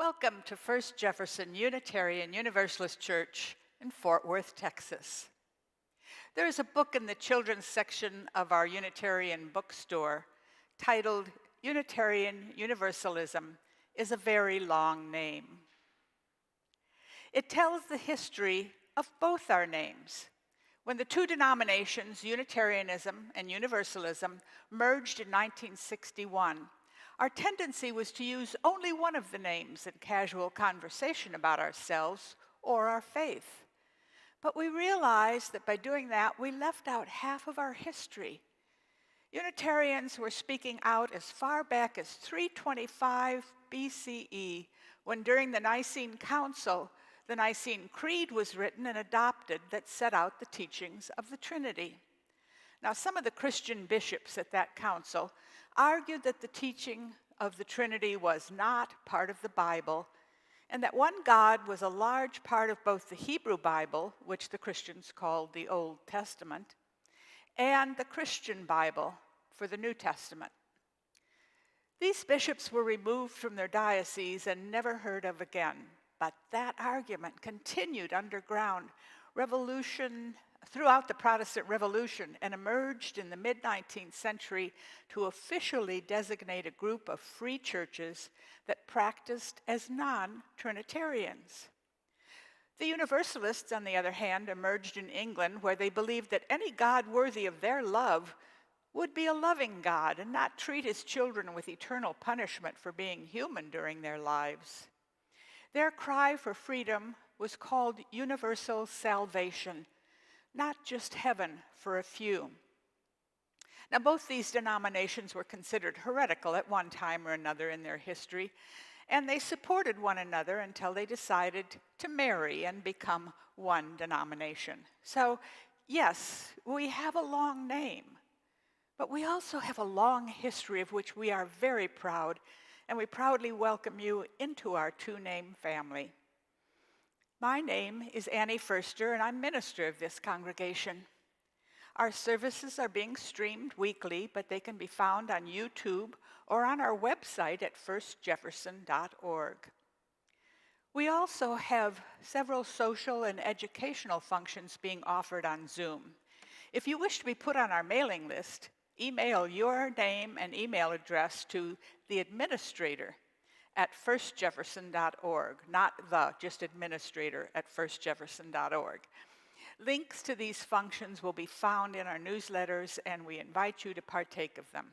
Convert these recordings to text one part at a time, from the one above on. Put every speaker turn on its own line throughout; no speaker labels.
Welcome to First Jefferson Unitarian Universalist Church in Fort Worth, Texas. There is a book in the children's section of our Unitarian bookstore titled Unitarian Universalism is a Very Long Name. It tells the history of both our names. When the two denominations, Unitarianism and Universalism, merged in 1961, our tendency was to use only one of the names in casual conversation about ourselves or our faith. But we realized that by doing that, we left out half of our history. Unitarians were speaking out as far back as 325 BCE, when during the Nicene Council, the Nicene Creed was written and adopted that set out the teachings of the Trinity. Now, some of the Christian bishops at that council argued that the teaching of the Trinity was not part of the Bible, and that one God was a large part of both the Hebrew Bible, which the Christians called the Old Testament, and the Christian Bible for the New Testament. These bishops were removed from their dioceses and never heard of again, but that argument continued underground throughout the Protestant Revolution and emerged in the mid-19th century to officially designate a group of free churches that practiced as non-Trinitarians. The Universalists, on the other hand, emerged in England, where they believed that any God worthy of their love would be a loving God and not treat his children with eternal punishment for being human during their lives. Their cry for freedom was called universal salvation, not just heaven for a few. Now, both these denominations were considered heretical at one time or another in their history, and they supported one another until they decided to marry and become one denomination. So, yes, we have a long name, but we also have a long history of which we are very proud, and we proudly welcome you into our two-name family. My name is Foerster, and I'm minister of this congregation. Our services are being streamed weekly, but they can be found on YouTube or on our website at firstjefferson.org. We also have several social and educational functions being offered on Zoom. If you wish to be put on our mailing list, email your name and email address to the administrator at firstjefferson.org, just administrator at firstjefferson.org. Links to these functions will be found in our newsletters, and we invite you to partake of them.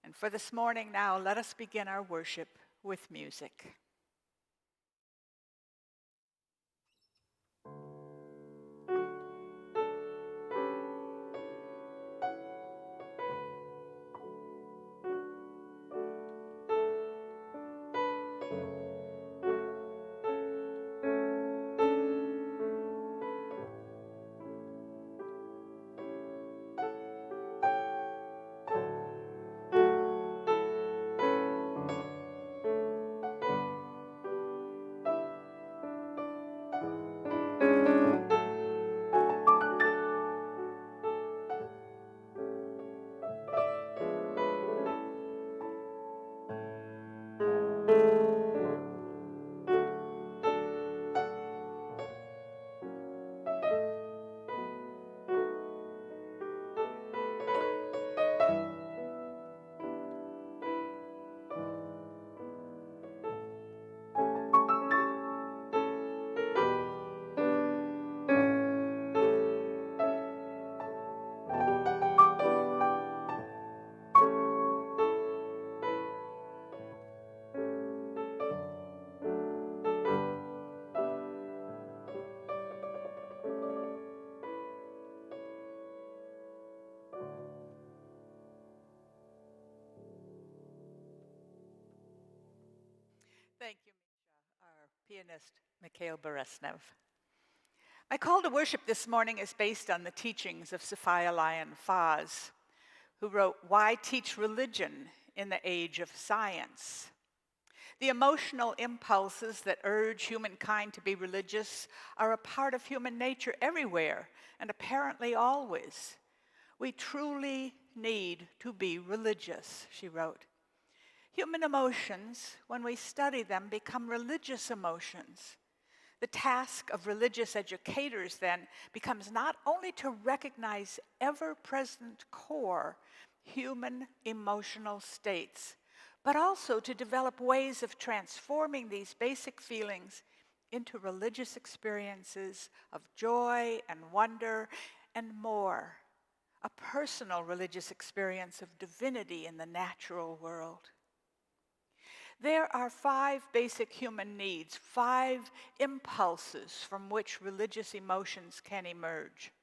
And for this morning now, let us begin our worship with music. Thank you, Misha, our pianist, Mikhail Beresnev. My call to worship this morning is based on the teachings of Sophia Lyon Fahs, who wrote, "Why Teach Religion in the Age of Science?" The emotional impulses that urge humankind to be religious are a part of human nature everywhere, and apparently always. We truly need to be religious, she wrote. Human emotions, when we study them, become religious emotions. The task of religious educators then becomes not only to recognize ever-present core human emotional states, but also to develop ways of transforming these basic feelings into religious experiences of joy and wonder and more, a personal religious experience of divinity in the natural world. There are 5 basic human needs, 5 impulses from which religious emotions can emerge.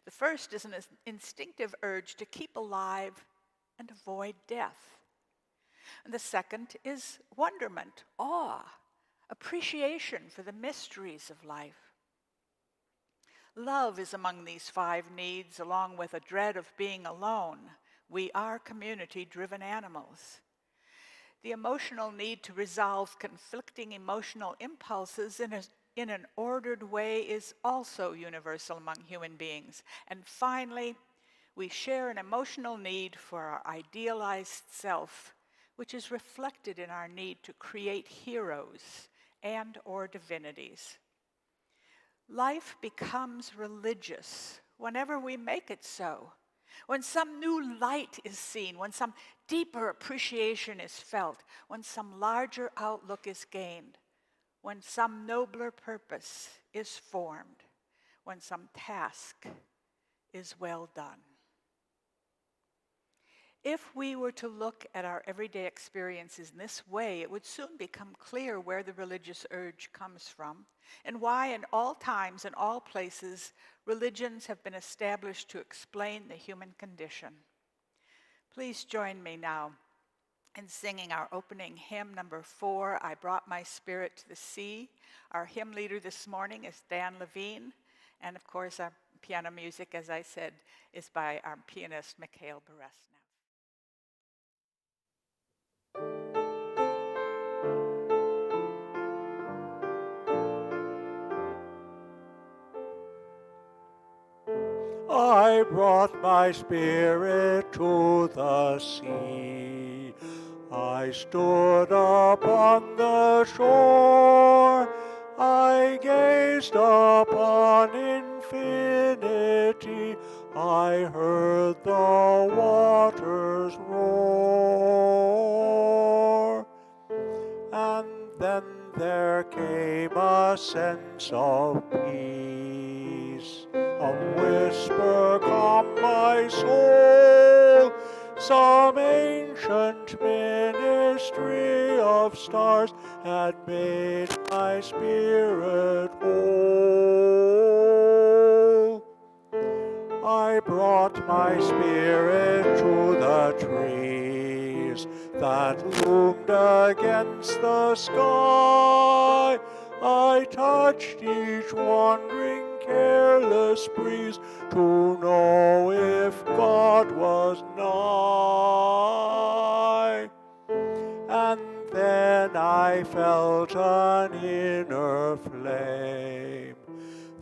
The first is an instinctive urge to keep alive and avoid death. And the second is wonderment, awe, appreciation for the mysteries of life. Love is among these 5 needs, along with a dread of being alone. We are community-driven animals. The emotional need to resolve conflicting emotional impulses in an ordered way is also universal among human beings. And finally, we share an emotional need for our idealized self, which is reflected in our need to create heroes and or divinities. Life becomes religious whenever we make it so. When some new light is seen, when some deeper appreciation is felt, when some larger outlook is gained, when some nobler purpose is formed, when some task is well done. If we were to look at our everyday experiences in this way, it would soon become clear where the religious urge comes from and why in all times and all places religions have been established to explain the human condition. Please join me now in singing our opening hymn, number 4, I Brought My Spirit to the Sea. Our hymn leader this morning is Dan Levine, and of course our piano music, as I said, is by our pianist Mikhail Beresnev.
I brought my spirit to the sea. I stood upon the shore. I gazed upon infinity. I heard the waters roar. And then there came a sense of peace. A whisper calmed my soul. Some ancient ministry of stars had made my spirit whole. I brought my spirit to the trees that loomed against the sky. I touched each wandering careless breeze to know if God was nigh. And then I felt an inner flame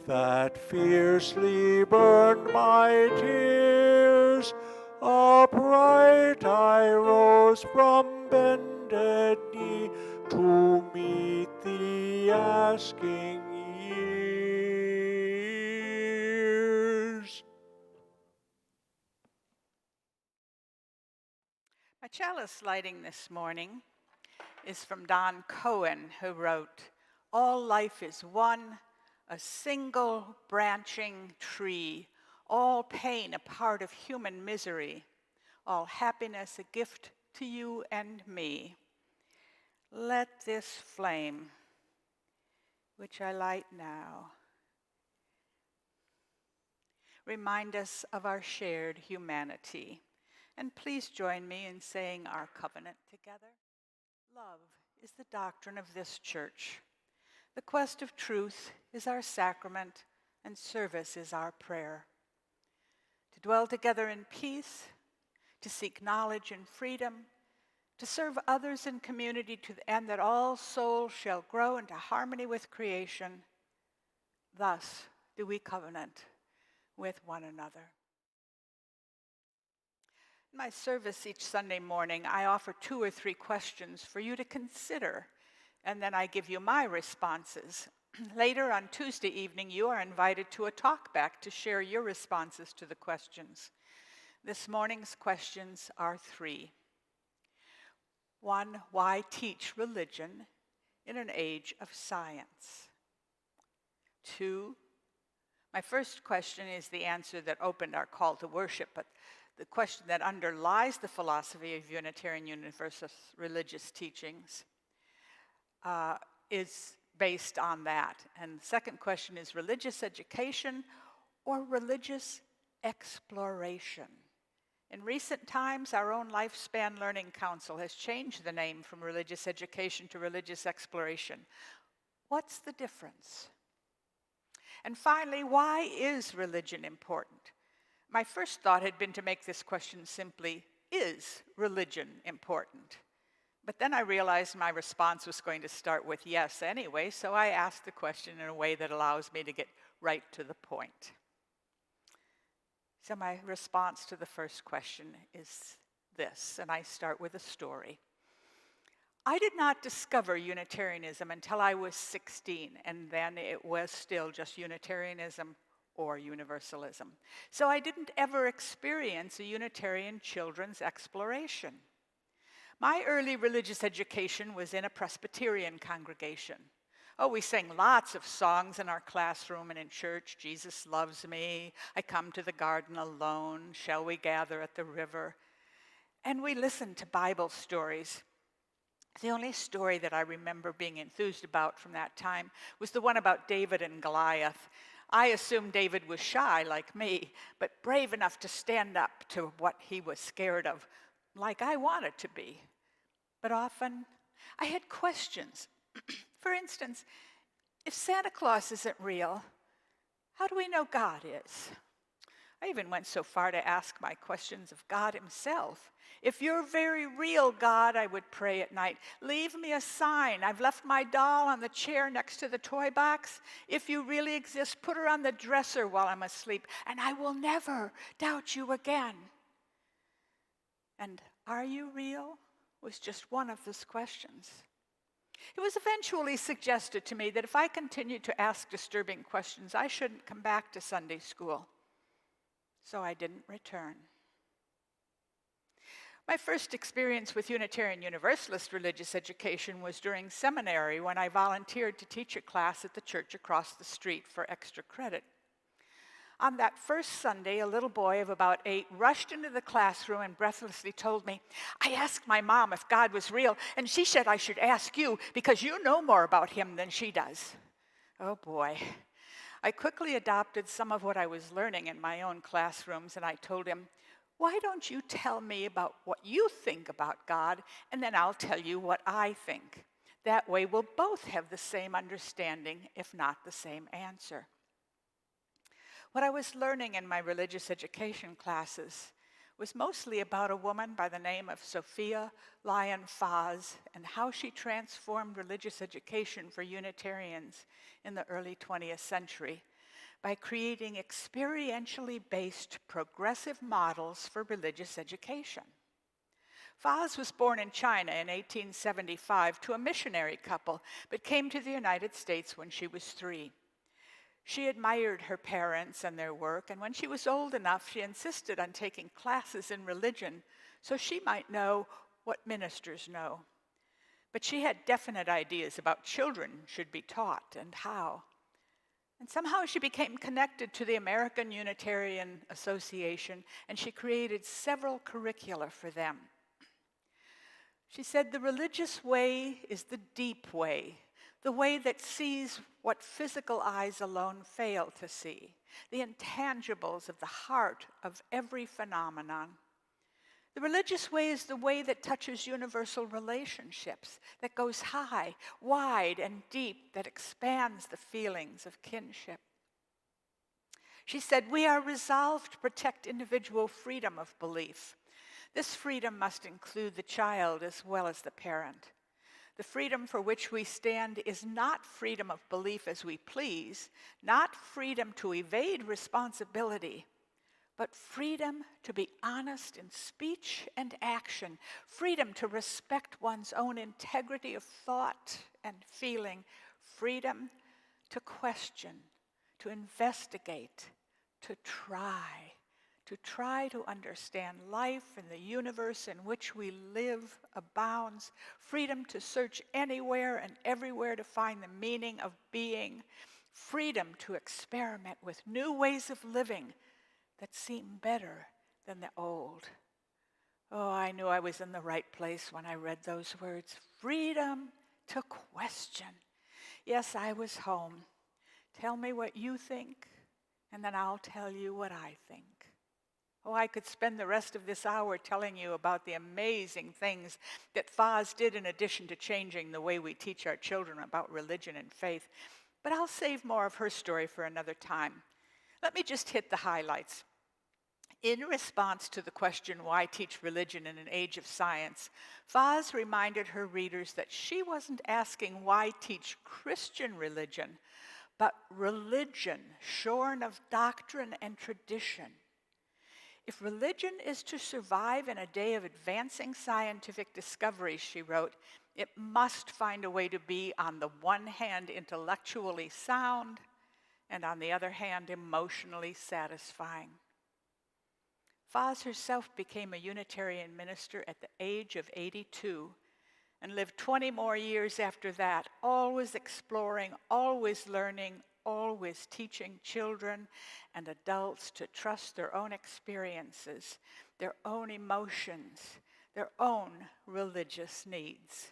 that fiercely burned my tears. Upright I rose from bended knee to meet the asking years.
My chalice lighting this morning is from Don Cohen, who wrote, all life is one, a single branching tree, all pain a part of human misery, all happiness a gift to you and me. Let this flame, which I light now, remind us of our shared humanity. And please join me in saying our covenant together. Love is the doctrine of this church. The quest of truth is our sacrament, and service is our prayer. To dwell together in peace, to seek knowledge and freedom, to serve others in community to the end that all souls shall grow into harmony with creation. Thus do we covenant with one another. In my service each Sunday morning, I offer 2 or 3 questions for you to consider, and then I give you my responses. Later on Tuesday evening, you are invited to a talkback to share your responses to the questions. This morning's questions are 3. 1, why teach religion in an age of science? 2, my first question is the answer that opened our call to worship, but the question that underlies the philosophy of Unitarian Universalist religious teachings is based on that. And the second question is religious education or religious exploration? In recent times, our own Lifespan Learning Council has changed the name from religious education to religious exploration. What's the difference? And finally, why is religion important? My first thought had been to make this question simply, is religion important? But then I realized my response was going to start with yes anyway, so I asked the question in a way that allows me to get right to the point. So my response to the first question is this, and I start with a story. I did not discover Unitarianism until I was 16, and then it was still just Unitarianism or Universalism. So I didn't ever experience a Unitarian children's exploration. My early religious education was in a Presbyterian congregation. Oh, we sang lots of songs in our classroom and in church. Jesus loves me, I come to the garden alone, shall we gather at the river? And we listened to Bible stories. The only story that I remember being enthused about from that time was the one about David and Goliath. I assumed David was shy like me, but brave enough to stand up to what he was scared of, like I wanted to be. But often, I had questions. For instance, if Santa Claus isn't real, how do we know God is? I even went so far to ask my questions of God himself. If you're very real, God, I would pray at night, leave me a sign. I've left my doll on the chair next to the toy box. If you really exist, put her on the dresser while I'm asleep, and I will never doubt you again. And are you real? Was just one of those questions. It was eventually suggested to me that if I continued to ask disturbing questions, I shouldn't come back to Sunday school. So I didn't return. My first experience with Unitarian Universalist religious education was during seminary when I volunteered to teach a class at the church across the street for extra credit. On that first Sunday, a little boy of about 8 rushed into the classroom and breathlessly told me, I asked my mom if God was real, and she said I should ask you because you know more about him than she does. Oh boy. I quickly adopted some of what I was learning in my own classrooms, and I told him, why don't you tell me about what you think about God, and then I'll tell you what I think. That way we'll both have the same understanding, if not the same answer. What I was learning in my religious education classes was mostly about a woman by the name of Sophia Lyon-Fahs and how she transformed religious education for Unitarians in the early 20th century by creating experientially based progressive models for religious education. Fahs was born in China in 1875 to a missionary couple, but came to the United States when she was 3. She admired her parents and their work, and when she was old enough, she insisted on taking classes in religion so she might know what ministers know. But she had definite ideas about children should be taught and how. And somehow she became connected to the American Unitarian Association, and she created several curricula for them. She said, the religious way is the deep way, the way that sees what physical eyes alone fail to see, the intangibles of the heart of every phenomenon. The religious way is the way that touches universal relationships, that goes high, wide, and deep, that expands the feelings of kinship. She said, we are resolved to protect individual freedom of belief. This freedom must include the child as well as the parent. The freedom for which we stand is not freedom of belief as we please, not freedom to evade responsibility, but freedom to be honest in speech and action, freedom to respect one's own integrity of thought and feeling, freedom to question, to investigate, to try to understand life and the universe in which we live abounds, freedom to search anywhere and everywhere to find the meaning of being, freedom to experiment with new ways of living that seem better than the old. Oh, I knew I was in the right place when I read those words. Freedom to question. Yes, I was home. Tell me what you think, and then I'll tell you what I think. Oh, I could spend the rest of this hour telling you about the amazing things that Foz did in addition to changing the way we teach our children about religion and faith. But I'll save more of her story for another time. Let me just hit the highlights. In response to the question, why teach religion in an age of science, Foz reminded her readers that she wasn't asking why teach Christian religion, but religion shorn of doctrine and tradition. If religion is to survive in a day of advancing scientific discoveries, she wrote, it must find a way to be, on the one hand, intellectually sound, and on the other hand, emotionally satisfying. Foz herself became a Unitarian minister at the age of 82 and lived 20 more years after that, always exploring, always learning, always teaching children and adults to trust their own experiences, their own emotions, their own religious needs.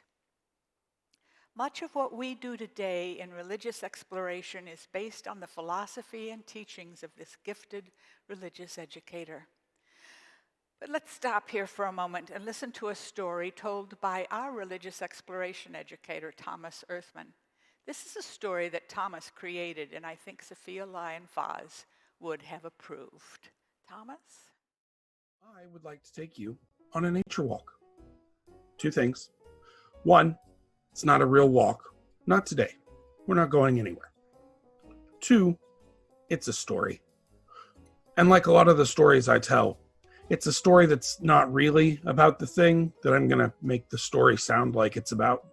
Much of what we do today in religious exploration is based on the philosophy and teachings of this gifted religious educator. But let's stop here for a moment and listen to a story told by our religious exploration educator, Thomas Earthman. This is a story that Thomas created, and I think Sophia Lyon-Foz would have approved. Thomas?
I would like to take you on a nature walk. Two things. One, it's not a real walk. Not today. We're not going anywhere. Two, it's a story. And like a lot of the stories I tell, it's a story that's not really about the thing that I'm going to make the story sound like it's about.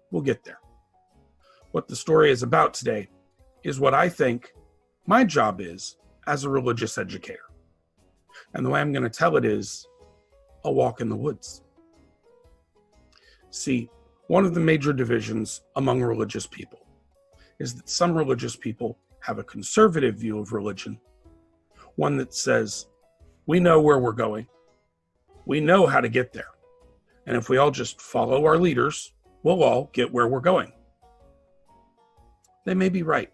We'll get there. What the story is about today is what I think my job is as a religious educator. And the way I'm going to tell it is a walk in the woods. See, one of the major divisions among religious people is that some religious people have a conservative view of religion, one that says, we know where we're going. We know how to get there. And if we all just follow our leaders, we'll all get where we're going. They may be right.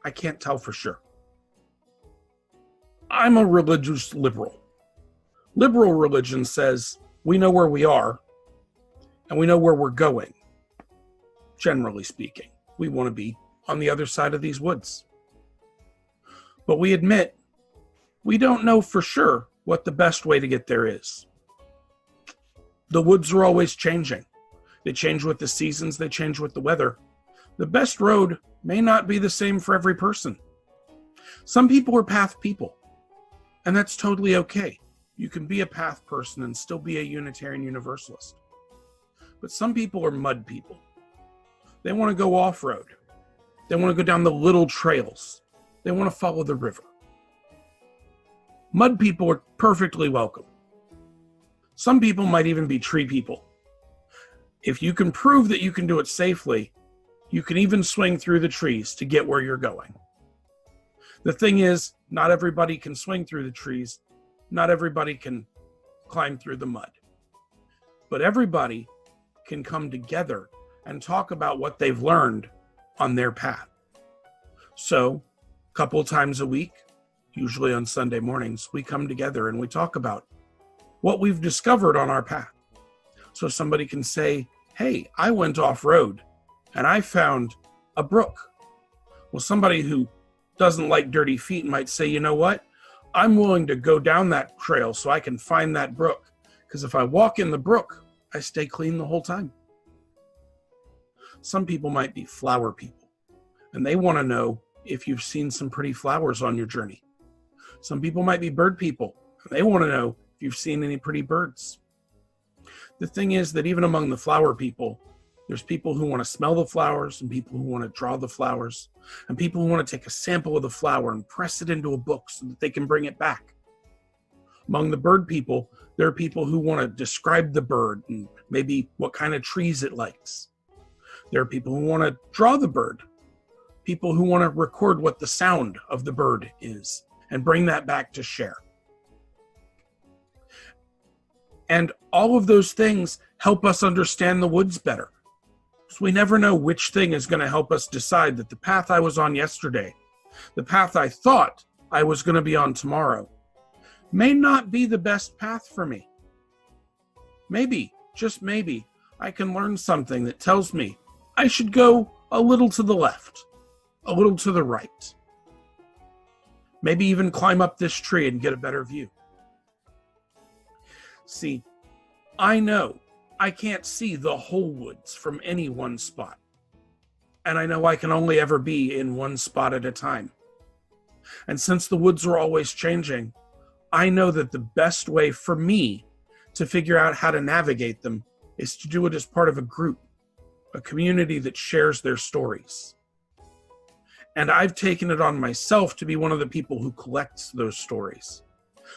I can't tell for sure. I'm a religious liberal. Liberal religion says we know where we are and we know where we're going. Generally speaking, we want to be on the other side of these woods. But we admit we don't know for sure what the best way to get there is. The woods are always changing. They change with the seasons, they change with the weather. The best road may not be the same for every person. Some people are path people, and that's totally okay. You can be a path person and still be a Unitarian Universalist. But some people are mud people. They want to go off-road. They want to go down the little trails. They want to follow the river. Mud people are perfectly welcome. Some people might even be tree people. If you can prove that you can do it safely, you can even swing through the trees to get where you're going. The thing is, not everybody can swing through the trees. Not everybody can climb through the mud. But everybody can come together and talk about what they've learned on their path. So, a couple of times a week, usually on Sunday mornings, we come together and we talk about what we've discovered on our path. So somebody can say, hey, I went off-road and I found a brook. Well, somebody who doesn't like dirty feet might say, you know what? I'm willing to go down that trail so I can find that brook. Because if I walk in the brook, I stay clean the whole time. Some people might be flower people, and they want to know if you've seen some pretty flowers on your journey. Some people might be bird people. They want to know if you've seen any pretty birds. The thing is that even among the flower people, there's people who want to smell the flowers and people who want to draw the flowers and people who want to take a sample of the flower and press it into a book so that they can bring it back. Among the bird people, there are people who want to describe the bird and maybe what kind of trees it likes. There are people who want to draw the bird, people who want to record what the sound of the bird is and bring that back to share. And all of those things help us understand the woods better. So we never know which thing is going to help us decide that the path I was on yesterday, the path I thought I was going to be on tomorrow, may not be the best path for me. Maybe, just maybe, I can learn something that tells me I should go a little to the left, a little to the right. Maybe even climb up this tree and get a better view. See, I know I can't see the whole woods from any one spot. And I know I can only ever be in one spot at a time. And since the woods are always changing, I know that the best way for me to figure out how to navigate them is to do it as part of a group, a community that shares their stories. And I've taken it on myself to be one of the people who collects those stories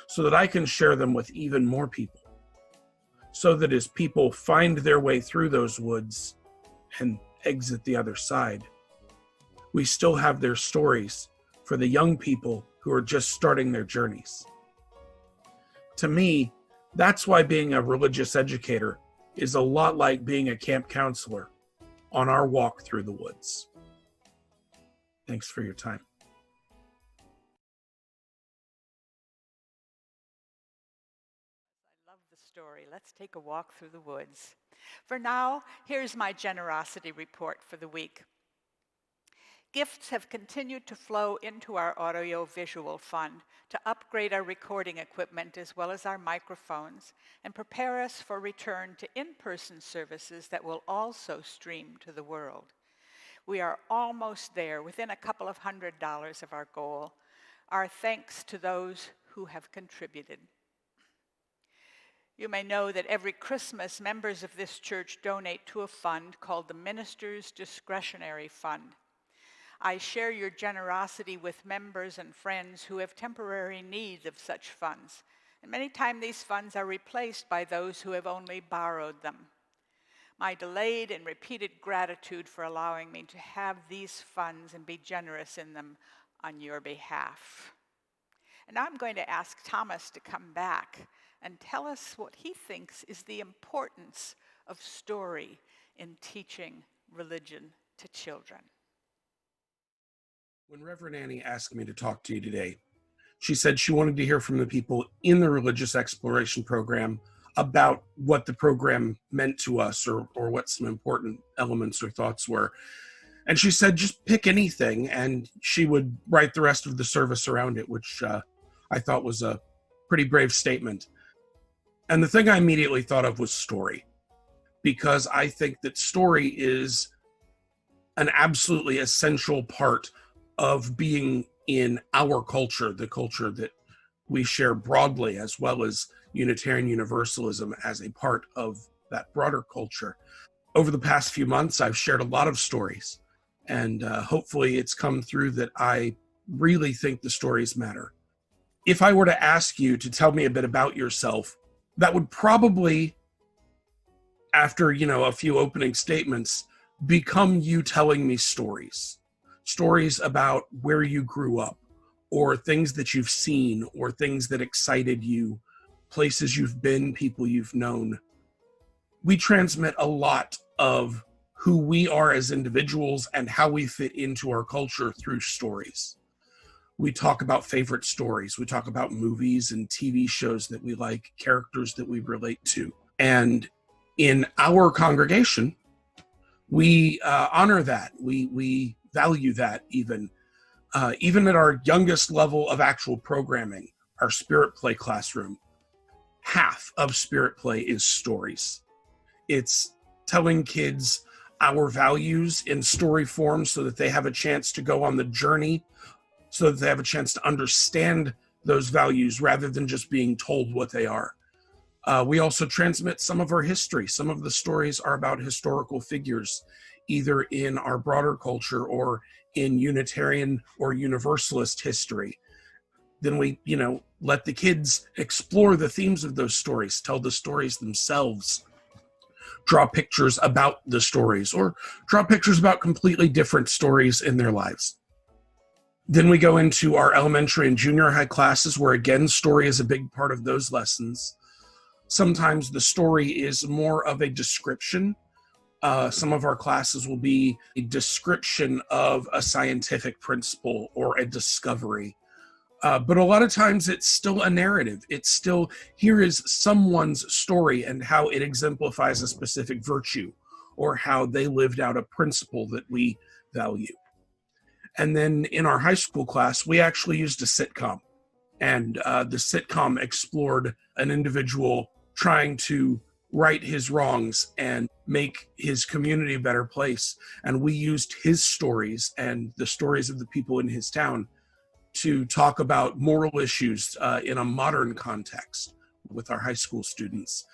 so that I can share them with even more people. So that as people find their way through those woods and exit the other side, we still have their stories for the young people who are just starting their journeys. To me, that's why being a religious educator is a lot like being a camp counselor on our walk through the woods. Thanks for your time.
Story. Let's take a walk through the woods. For now, here's my generosity report for the week. Gifts have continued to flow into our audio-visual fund to upgrade our recording equipment as well as our microphones and prepare us for return to in-person services that will also stream to the world. We are almost there, within a couple of $100 of our goal. Our thanks to those who have contributed. You may know that every Christmas, members of this church donate to a fund called the Minister's Discretionary Fund. I share your generosity with members and friends who have temporary need of such funds, and many times these funds are replaced by those who have only borrowed them. My delayed and repeated gratitude for allowing me to have these funds and be generous in them on your behalf. And now I'm going to ask Thomas to come back and tell us what he thinks is the importance of story in teaching religion to children.
When Reverend Annie asked me to talk to you today, she said she wanted to hear from the people in the Religious Exploration Program about what the program meant to us or what some important elements or thoughts were. And she said, just pick anything, and she would write the rest of the service around it, which I thought was a pretty brave statement. And the thing I immediately thought of was story, because I think that story is an absolutely essential part of being in our culture, the culture that we share broadly, as well as Unitarian Universalism as a part of that broader culture. Over the past few months, I've shared a lot of stories, and hopefully it's come through that I really think the stories matter. If I were to ask you to tell me a bit about yourself, that would probably, after, a few opening statements, become you telling me stories about where you grew up, or things that you've seen, or things that excited you, places you've been, people you've known. We transmit a lot of who we are as individuals and how we fit into our culture through stories. We talk about favorite stories. We talk about movies and TV shows that we like, characters that we relate to. And in our congregation, we honor that. We value that even at our youngest level of actual programming, our Spirit Play classroom. Half of Spirit Play is stories. It's telling kids our values in story form so that they have a chance to go on the journey, so that they have a chance to understand those values rather than just being told what they are. We also transmit some of our history. Some of the stories are about historical figures, either in our broader culture or in Unitarian or Universalist history. Then we, let the kids explore the themes of those stories, tell the stories themselves, draw pictures about the stories, or draw pictures about completely different stories in their lives. Then we go into our elementary and junior high classes, where again, story is a big part of those lessons. Sometimes the story is more of a description. Some of our classes will be a description of a scientific principle or a discovery. But a lot of times it's still a narrative. It's still, here is someone's story and how it exemplifies a specific virtue or how they lived out a principle that we value. And then in our high school class, we actually used a sitcom. And the sitcom explored an individual trying to right his wrongs and make his community a better place. And we used his stories and the stories of the people in his town to talk about moral issues in a modern context with our high school students.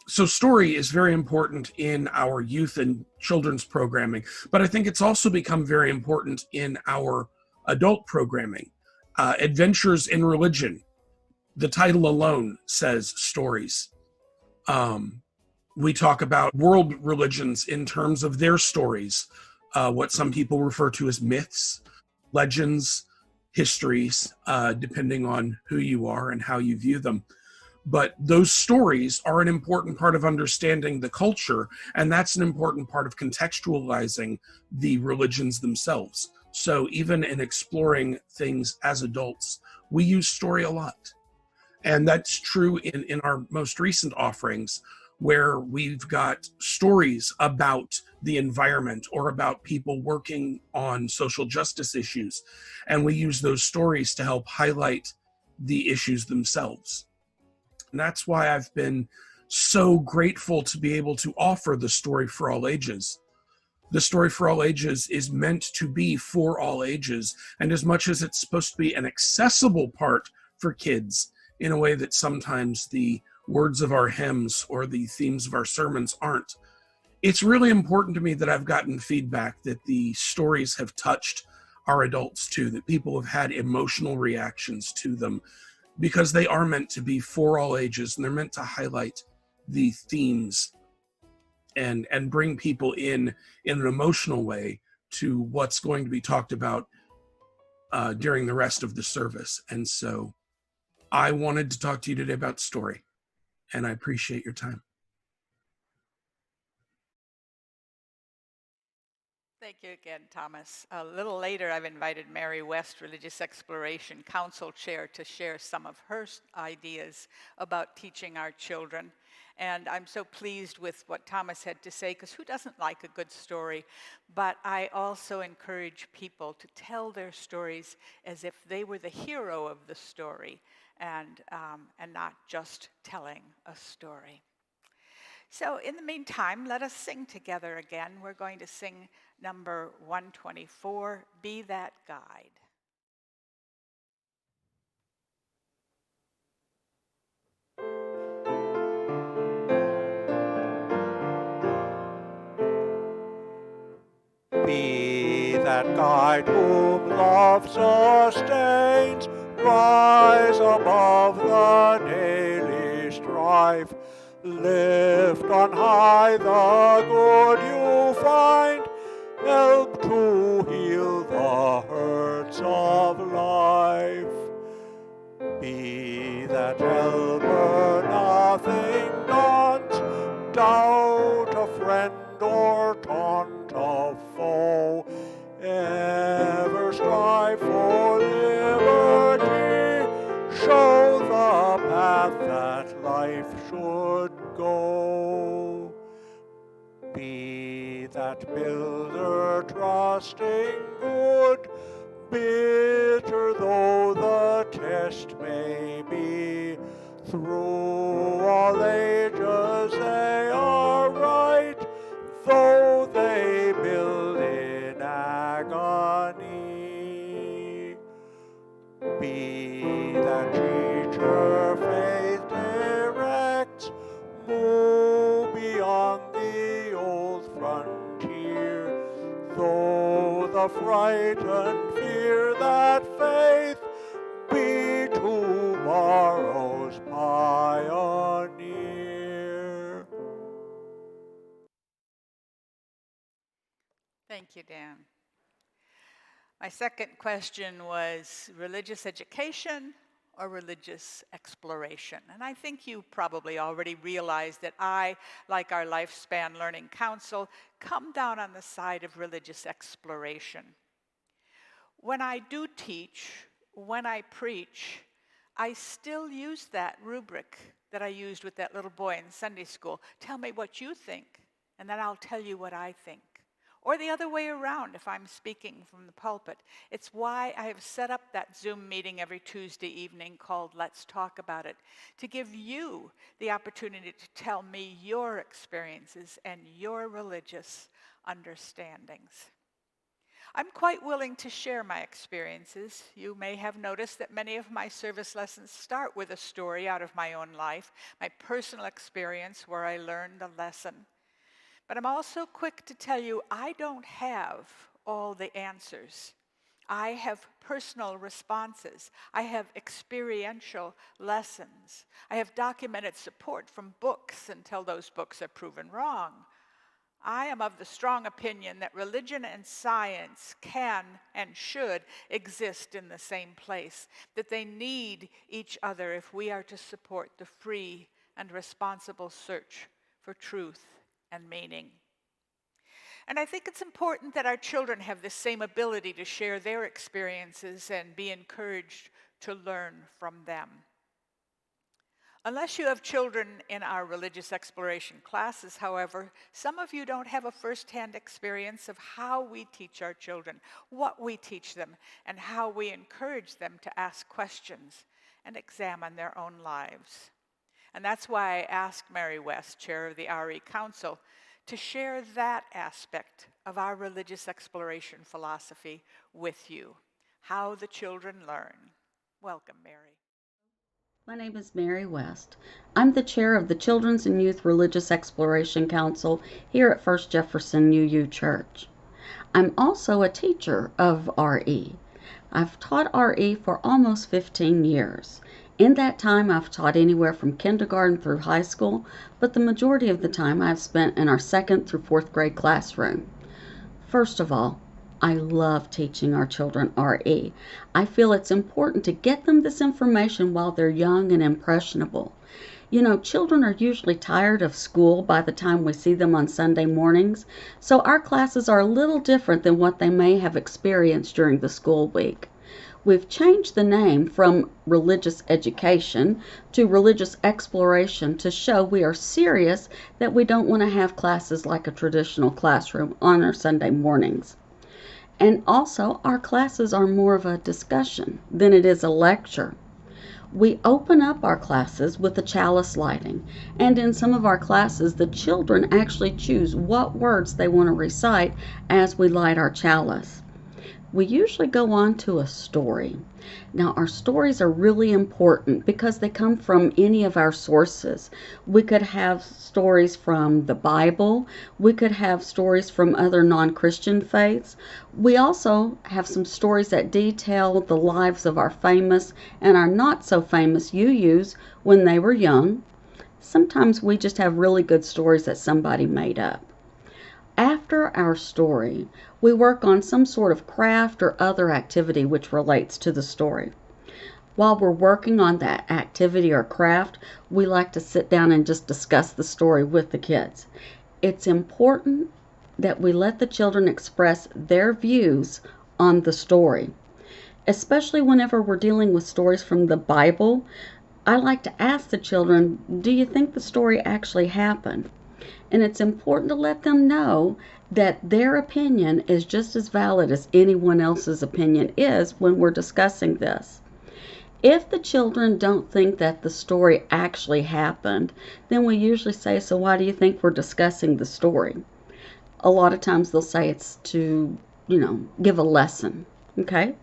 So story is very important in our youth and children's programming, but I think it's also become very important in our adult programming. Adventures in Religion, the title alone says stories. We talk about world religions in terms of their stories, what some people refer to as myths, legends, histories, depending on who you are and how you view them. But those stories are an important part of understanding the culture, and that's an important part of contextualizing the religions themselves. So even in exploring things as adults, we use story a lot. And that's true in our most recent offerings, where we've got stories about the environment or about people working on social justice issues. And we use those stories to help highlight the issues themselves. And that's why I've been so grateful to be able to offer the Story for All Ages. The Story for All Ages is meant to be for all ages. And as much as it's supposed to be an accessible part for kids in a way that sometimes the words of our hymns or the themes of our sermons aren't, it's really important to me that I've gotten feedback that the stories have touched our adults too, that people have had emotional reactions to them, because they are meant to be for all ages, and they're meant to highlight the themes and bring people in an emotional way to what's going to be talked about during the rest of the service. And so I wanted to talk to you today about story, and I appreciate your time.
Thank you again, Thomas. A little later, I've invited Mary West, Religious Exploration Council Chair, to share some of her ideas about teaching our children. And I'm so pleased with what Thomas had to say, because who doesn't like a good story? But I also encourage people to tell their stories as if they were the hero of the story, and not just telling a story. So in the meantime, let us sing together again. We're going to sing number 124, Be That Guide.
Be that guide whom love sustains, rise above the daily strife. Lift on high the good you find, help to heal the hurts of life. Be that helper nothing daunts, doubt a friend or taunt a foe. Ever strive for liberty, show the path that life should go. Be that builder trusting good, bitter though the test may be. Through all ages they are right, though they build in agony. Be frightened fear that faith be tomorrow's pioneer.
Thank you, Dan. My second question was religious education or religious exploration? And I think you probably already realize that I, like our Lifespan Learning Council, come down on the side of religious exploration. When I do teach, when I preach, I still use that rubric that I used with that little boy in Sunday school. Tell me what you think, and then I'll tell you what I think. Or the other way around if I'm speaking from the pulpit. It's why I have set up that Zoom meeting every Tuesday evening called Let's Talk About It, to give you the opportunity to tell me your experiences and your religious understandings. I'm quite willing to share my experiences. You may have noticed that many of my service lessons start with a story out of my own life, my personal experience where I learned a lesson. But I'm also quick to tell you I don't have all the answers. I have personal responses. I have experiential lessons. I have documented support from books until those books are proven wrong. I am of the strong opinion that religion and science can and should exist in the same place, that they need each other if we are to support the free and responsible search for truth and meaning. And I think it's important that our children have the same ability to share their experiences and be encouraged to learn from them. Unless you have children in our religious exploration classes, however, some of you don't have a first-hand experience of how we teach our children, what we teach them, and how we encourage them to ask questions and examine their own lives. And that's why I asked Mary West, chair of the RE Council, to share that aspect of our religious exploration philosophy with you, how the children learn. Welcome, Mary.
My name is Mary West. I'm the chair of the Children's and Youth Religious Exploration Council here at First Jefferson UU Church. I'm also a teacher of RE. I've taught RE for almost 15 years. In that time, I've taught anywhere from kindergarten through high school, but the majority of the time I've spent in our 2nd through 4th grade classroom. First of all, I love teaching our children RE. I feel it's important to get them this information while they're young and impressionable. You know, children are usually tired of school by the time we see them on Sunday mornings, so our classes are a little different than what they may have experienced during the school week. We've changed the name from religious education to religious exploration to show we are serious that we don't want to have classes like a traditional classroom on our Sunday mornings. And also, our classes are more of a discussion than it is a lecture. We open up our classes with the chalice lighting, and in some of our classes, the children actually choose what words they want to recite as we light our chalice. We usually go on to a story. Now, our stories are really important because they come from any of our sources. We could have stories from the Bible. We could have stories from other non-Christian faiths. We also have some stories that detail the lives of our famous and our not so famous UUs when they were young. Sometimes we just have really good stories that somebody made up. After our story, we work on some sort of craft or other activity which relates to the story. While we're working on that activity or craft, we like to sit down and just discuss the story with the kids. It's important that we let the children express their views on the story. Especially whenever we're dealing with stories from the Bible, I like to ask the children, do you think the story actually happened? And it's important to let them know that their opinion is just as valid as anyone else's opinion is when we're discussing this. If the children don't think that the story actually happened, then we usually say, so why do you think we're discussing the story? A lot of times they'll say it's to, give a lesson. Okay?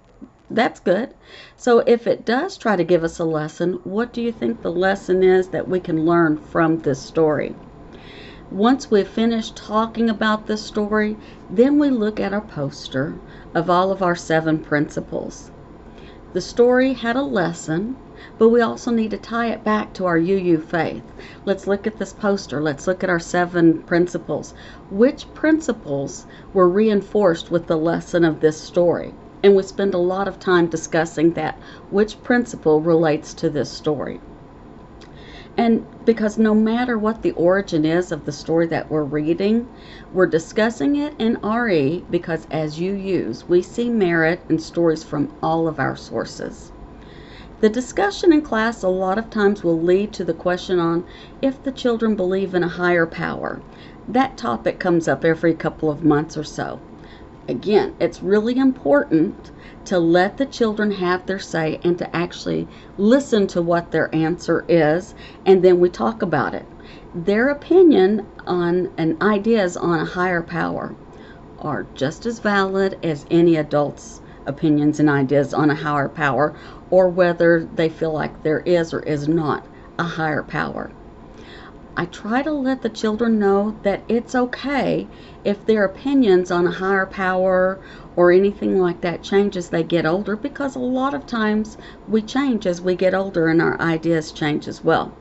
That's good. So if it does try to give us a lesson, what do you think the lesson is that we can learn from this story? Once we've finished talking about this story, then we look at our poster of all of our 7 principles. The story had a lesson, but we also need to tie it back to our UU faith. Let's look at this poster. Let's look at our 7 principles. Which principles were reinforced with the lesson of this story? And we spend a lot of time discussing that. Which principle relates to this story? And because no matter what the origin is of the story that we're reading, we're discussing it in RE because as UUs, we see merit in stories from all of our sources. The discussion in class a lot of times will lead to the question on if the children believe in a higher power. That topic comes up every couple of months or so. Again, it's really important to let the children have their say and to actually listen to what their answer is, and then we talk about it. Their opinion on and ideas on a higher power are just as valid as any adult's opinions and ideas on a higher power, or whether they feel like there is or is not a higher power. I try to let the children know that it's okay if their opinions on a higher power or anything like that change as they get older, because a lot of times we change as we get older and our ideas change as well.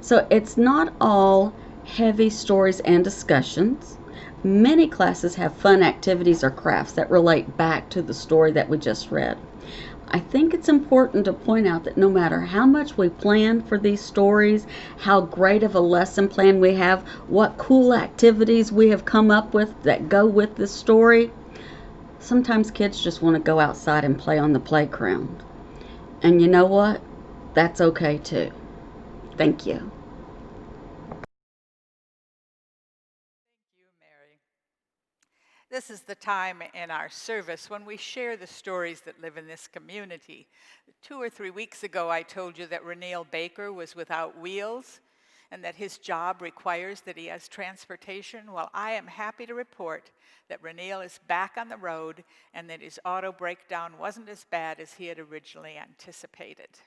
So it's not all heavy stories and discussions. Many classes have fun activities or crafts that relate back to the story that we just read. I think it's important to point out that no matter how much we plan for these stories, how great of a lesson plan we have, what cool activities we have come up with that go with this story, sometimes kids just want to go outside and play on the playground. And you know what? That's okay too. Thank you.
This is the time in our service when we share the stories that live in this community. 2 or 3 weeks ago, I told you that Reneel Baker was without wheels and that his job requires that he has transportation. Well, I am happy to report that Reneel is back on the road and that his auto breakdown wasn't as bad as he had originally anticipated.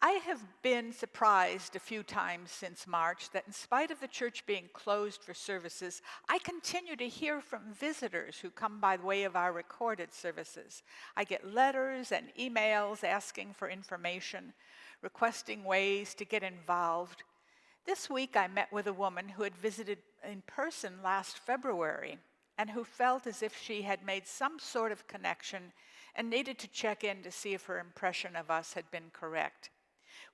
I have been surprised a few times since March that in spite of the church being closed for services, I continue to hear from visitors who come by way of our recorded services. I get letters and emails asking for information, requesting ways to get involved. This week I met with a woman who had visited in person last February and who felt as if she had made some sort of connection and needed to check in to see if her impression of us had been correct.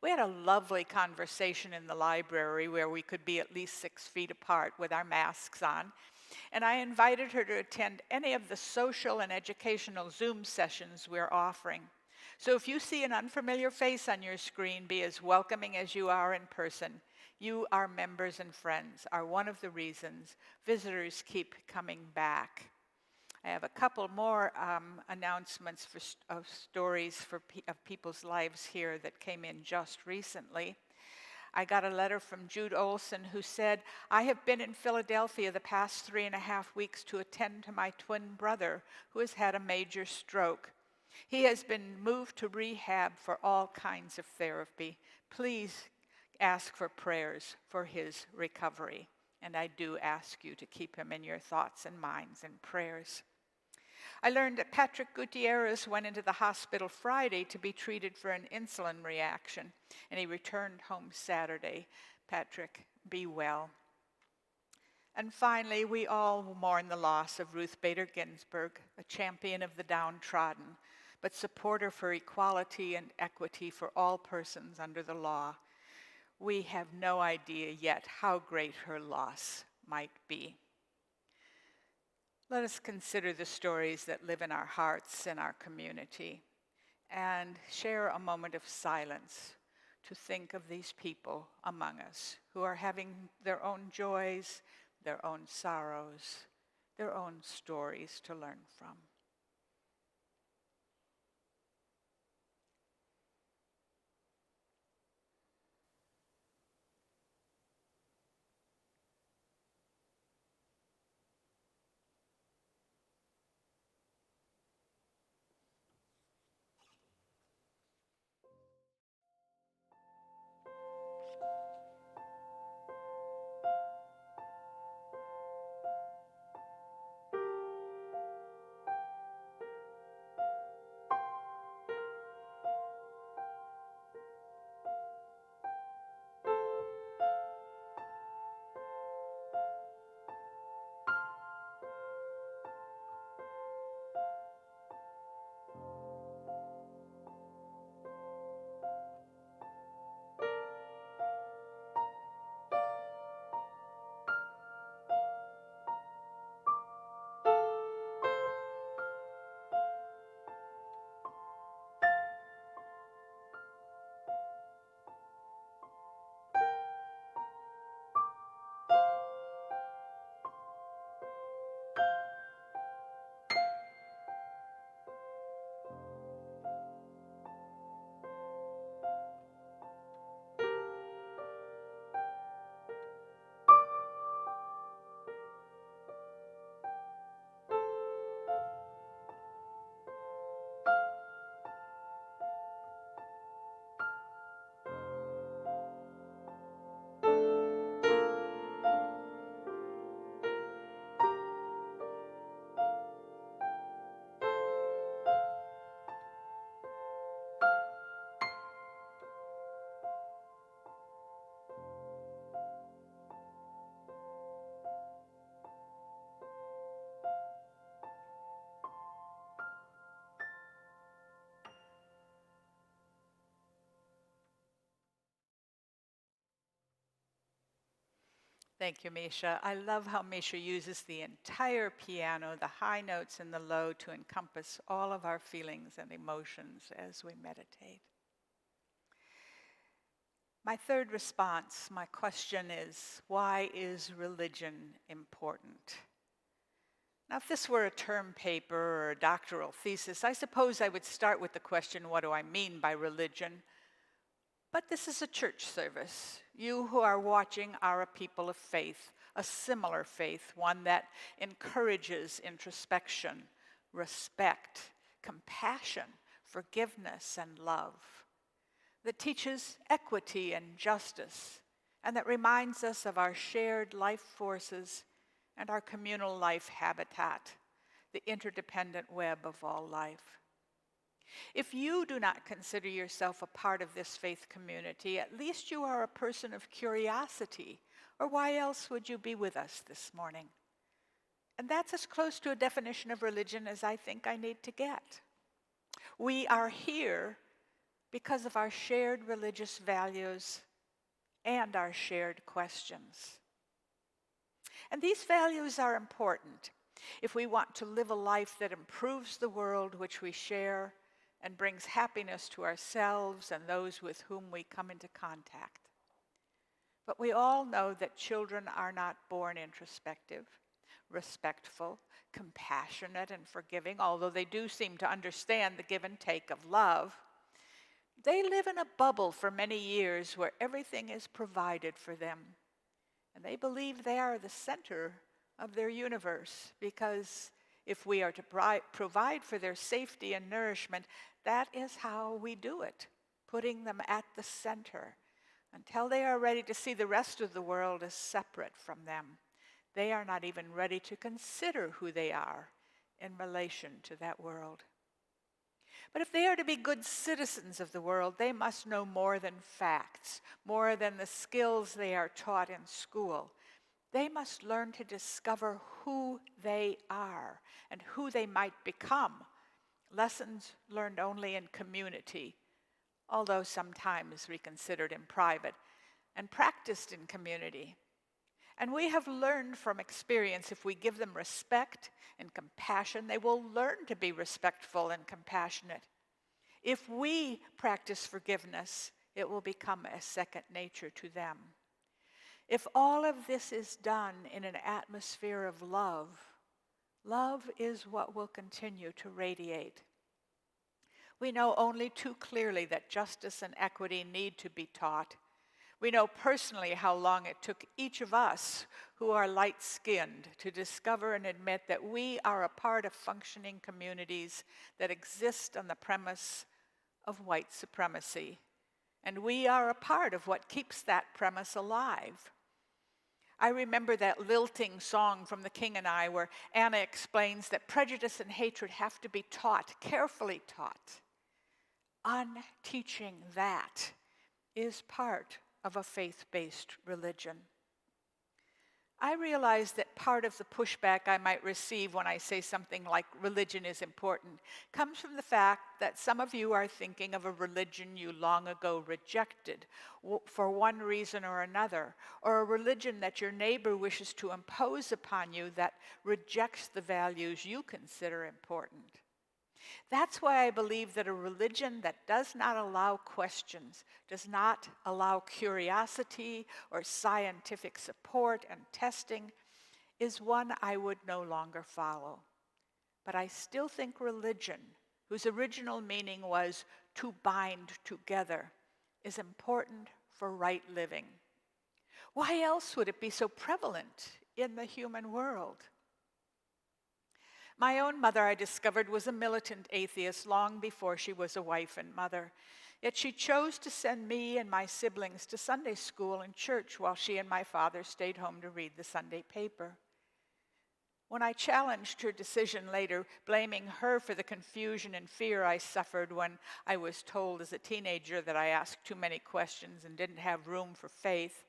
We had a lovely conversation in the library where we could be at least 6 feet apart with our masks on, and I invited her to attend any of the social and educational Zoom sessions we're offering. So if you see an unfamiliar face on your screen, be as welcoming as you are in person. You, our members and friends, are one of the reasons visitors keep coming back. I have a couple more announcements of stories of people's lives here that came in just recently. I got a letter from Jude Olson who said, I have been in Philadelphia the past 3.5 weeks to attend to my twin brother who has had a major stroke. He has been moved to rehab for all kinds of therapy. Please ask for prayers for his recovery. And I do ask you to keep him in your thoughts and minds and prayers. I learned that Patrick Gutierrez went into the hospital Friday to be treated for an insulin reaction, and he returned home Saturday. Patrick, be well. And finally, we all mourn the loss of Ruth Bader Ginsburg, a champion of the downtrodden, but supporter for equality and equity for all persons under the law. We have no idea yet how great her loss might be. Let us consider the stories that live in our hearts and our community and share a moment of silence to think of these people among us who are having their own joys, their own sorrows, their own stories to learn from. Thank you, Misha. I love how Misha uses the entire piano, the high notes and the low, to encompass all of our feelings and emotions as we meditate. My third response, my question is, why is religion important? Now, if this were a term paper or a doctoral thesis, I suppose I would start with the question, what do I mean by religion? But this is a church service. You who are watching are a people of faith, a similar faith, one that encourages introspection, respect, compassion, forgiveness, and love, that teaches equity and justice, and that reminds us of our shared life forces and our communal life habitat, the interdependent web of all life. If you do not consider yourself a part of this faith community, at least you are a person of curiosity, or why else would you be with us this morning? And that's as close to a definition of religion as I think I need to get. We are here because of our shared religious values and our shared questions. And these values are important if we want to live a life that improves the world which we share and brings happiness to ourselves and those with whom we come into contact. But we all know that children are not born introspective, respectful, compassionate, and forgiving, although they do seem to understand the give and take of love. They live in a bubble for many years where everything is provided for them. And they believe they are the center of their universe, because if we are to provide for their safety and nourishment, that is how we do it, putting them at the center until they are ready to see the rest of the world as separate from them. They are not even ready to consider who they are in relation to that world. But if they are to be good citizens of the world, they must know more than facts, more than the skills they are taught in school. They must learn to discover who they are and who they might become. Lessons learned only in community, although sometimes reconsidered in private, and practiced in community. And we have learned from experience, if we give them respect and compassion, they will learn to be respectful and compassionate. If we practice forgiveness, it will become a second nature to them. If all of this is done in an atmosphere of love, love is what will continue to radiate. We know only too clearly that justice and equity need to be taught. We know personally how long it took each of us who are light-skinned to discover and admit that we are a part of functioning communities that exist on the premise of white supremacy. And we are a part of what keeps that premise alive. I remember that lilting song from The King and I, where Anna explains that prejudice and hatred have to be taught, carefully taught. Unteaching that is part of a faith-based religion. I realize that part of the pushback I might receive when I say something like religion is important comes from the fact that some of you are thinking of a religion you long ago rejected for one reason or another, or a religion that your neighbor wishes to impose upon you that rejects the values you consider important. That's why I believe that a religion that does not allow questions, does not allow curiosity or scientific support and testing, is one I would no longer follow. But I still think religion, whose original meaning was to bind together, is important for right living. Why else would it be so prevalent in the human world? My own mother, I discovered, was a militant atheist long before she was a wife and mother. Yet she chose to send me and my siblings to Sunday school and church while she and my father stayed home to read the Sunday paper. When I challenged her decision later, blaming her for the confusion and fear I suffered when I was told as a teenager that I asked too many questions and didn't have room for faith,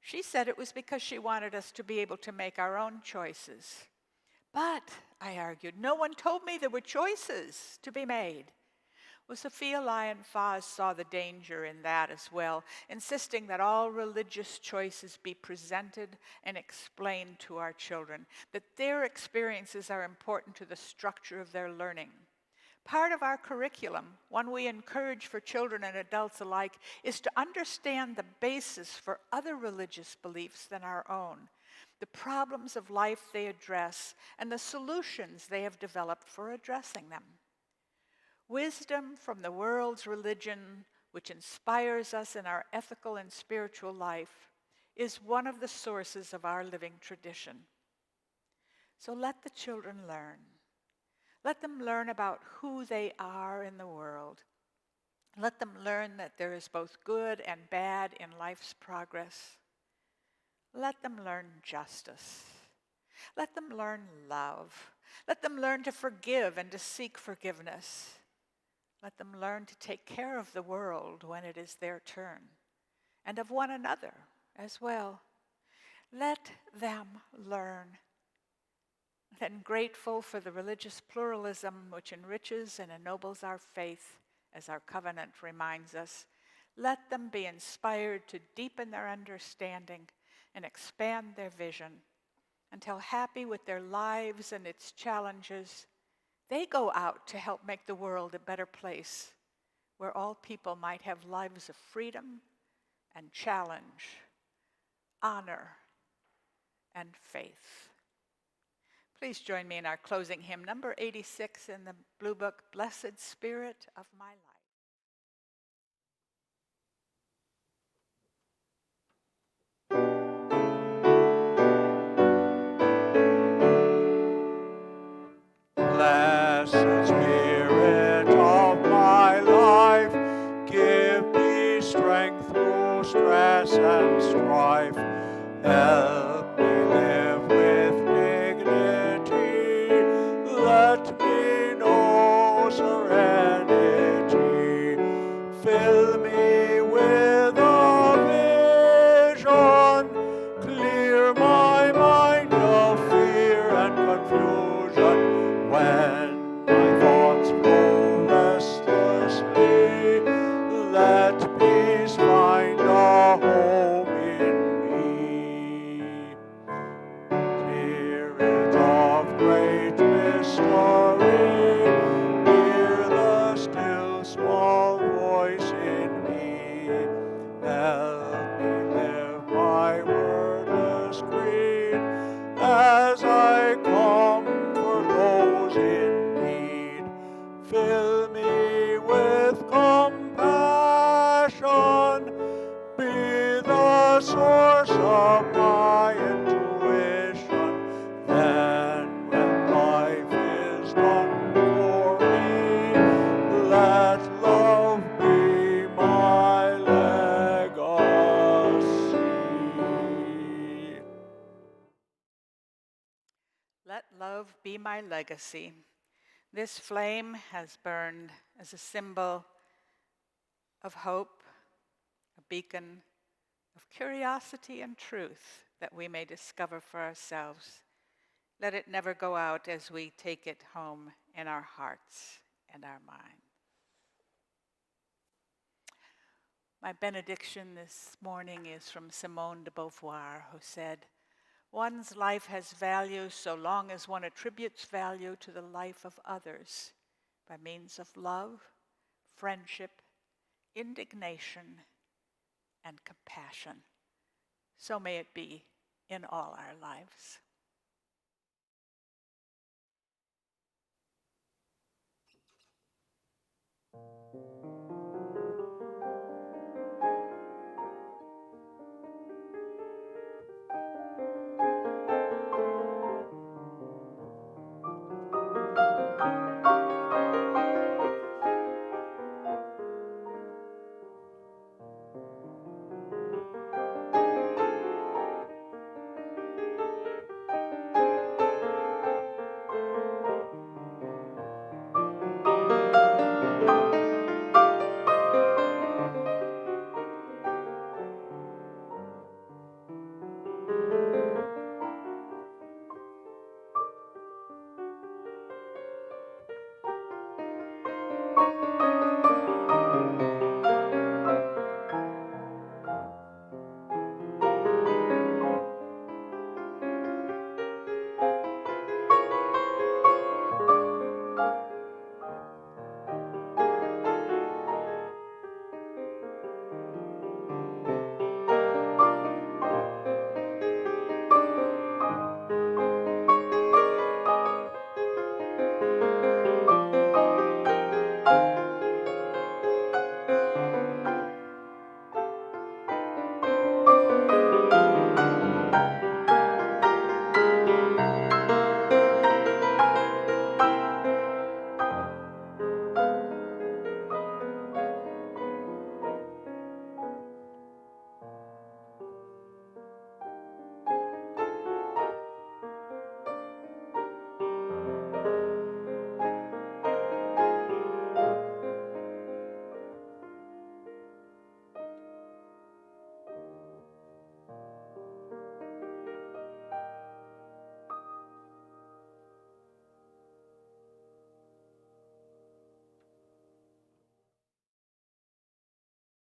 she said it was because she wanted us to be able to make our own choices. But, I argued, no one told me there were choices to be made. Well, Sophia Lyon-Fahs saw the danger in that as well, insisting that all religious choices be presented and explained to our children, that their experiences are important to the structure of their learning. Part of our curriculum, one we encourage for children and adults alike, is to understand the basis for other religious beliefs than our own, the problems of life they address, and the solutions they have developed for addressing them. Wisdom from the world's religion, which inspires us in our ethical and spiritual life, is one of the sources of our living tradition. So let the children learn. Let them learn about who they are in the world. Let them learn that there is both good and bad in life's progress. Let them learn justice. Let them learn love. Let them learn to forgive and to seek forgiveness. Let them learn to take care of the world when it is their turn, and of one another as well. Let them learn. And grateful for the religious pluralism which enriches and ennobles our faith, as our covenant reminds us, let them be inspired to deepen their understanding and expand their vision until, happy with their lives and its challenges, they go out to help make the world a better place where all people might have lives of freedom and challenge, honor, and faith. Please join me in our closing hymn, number 86 in the Blue Book, Blessed Spirit of My Life.
Blessed Spirit of my life, give me strength through stress and strife. Help me live with dignity. Let me know serenity. Fill me with a vision. Clear my mind of fear and confusion. When my thoughts flow restlessly, let peace find a home in me. Spirit of great mystery, hear the still small voice in me. Help me live my wordless creed as I comfort those in need. Fill me with compassion, be the source of my intuition. Then when life is done for me, let love be my legacy.
Let love be my legacy. This flame has burned as a symbol of hope, a beacon of curiosity and truth that we may discover for ourselves. Let it never go out as we take it home in our hearts and our minds. My benediction this morning is from Simone de Beauvoir, who said, "One's life has value so long as one attributes value to the life of others by means of love, friendship, indignation, and compassion. So may it be in all our lives."